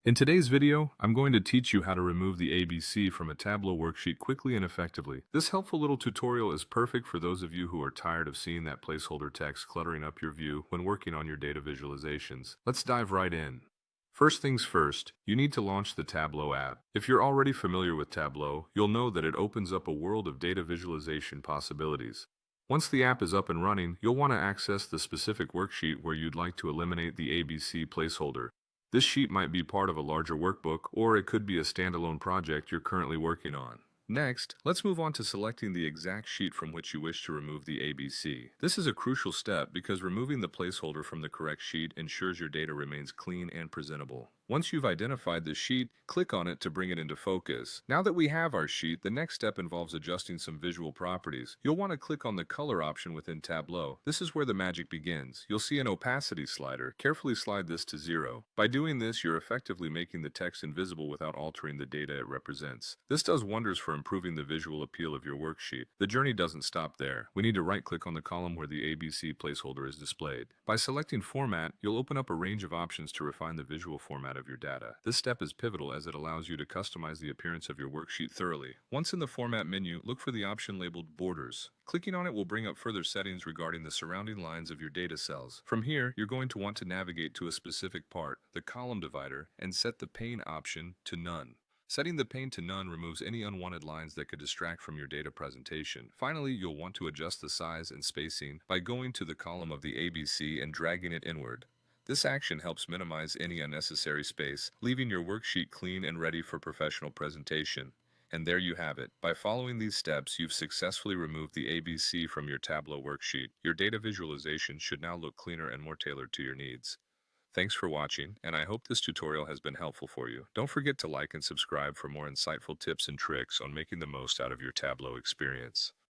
In today's video, I'm going to teach you how to remove the ABC from a Tableau worksheet quickly and effectively. This helpful little tutorial is perfect for those of you who are tired of seeing that placeholder text cluttering up your view when working on your data visualizations. Let's dive right in. First things first, you need to launch the Tableau app. If you're already familiar with Tableau, you'll know that it opens up a world of data visualization possibilities. Once the app is up and running, you'll want to access the specific worksheet where you'd like to eliminate the ABC placeholder. This sheet might be part of a larger workbook, or it could be a standalone project you're currently working on. Next, let's move on to selecting the exact sheet from which you wish to remove the ABC. This is a crucial step because removing the placeholder from the correct sheet ensures your data remains clean and presentable. Once you've identified the sheet, click on it to bring it into focus. Now that we have our sheet, the next step involves adjusting some visual properties. You'll want to click on the color option within Tableau. This is where the magic begins. You'll see an opacity slider. Carefully slide this to 0. By doing this, you're effectively making the text invisible without altering the data it represents. This does wonders for improving the visual appeal of your worksheet. The journey doesn't stop there. We need to right-click on the column where the ABC placeholder is displayed. By selecting Format, you'll open up a range of options to refine the visual format of your data. This step is pivotal as it allows you to customize the appearance of your worksheet thoroughly. Once in the Format menu, look for the option labeled Borders. Clicking on it will bring up further settings regarding the surrounding lines of your data cells. From here, you're going to want to navigate to a specific part, the column divider, and set the pane option to None. Setting the pane to none removes any unwanted lines that could distract from your data presentation. Finally, you'll want to adjust the size and spacing by going to the column of the ABC and dragging it inward. This action helps minimize any unnecessary space, leaving your worksheet clean and ready for professional presentation. And there you have it. By following these steps, you've successfully removed the ABC from your Tableau worksheet. Your data visualization should now look cleaner and more tailored to your needs. Thanks for watching, and I hope this tutorial has been helpful for you. Don't forget to like and subscribe for more insightful tips and tricks on making the most out of your Tableau experience.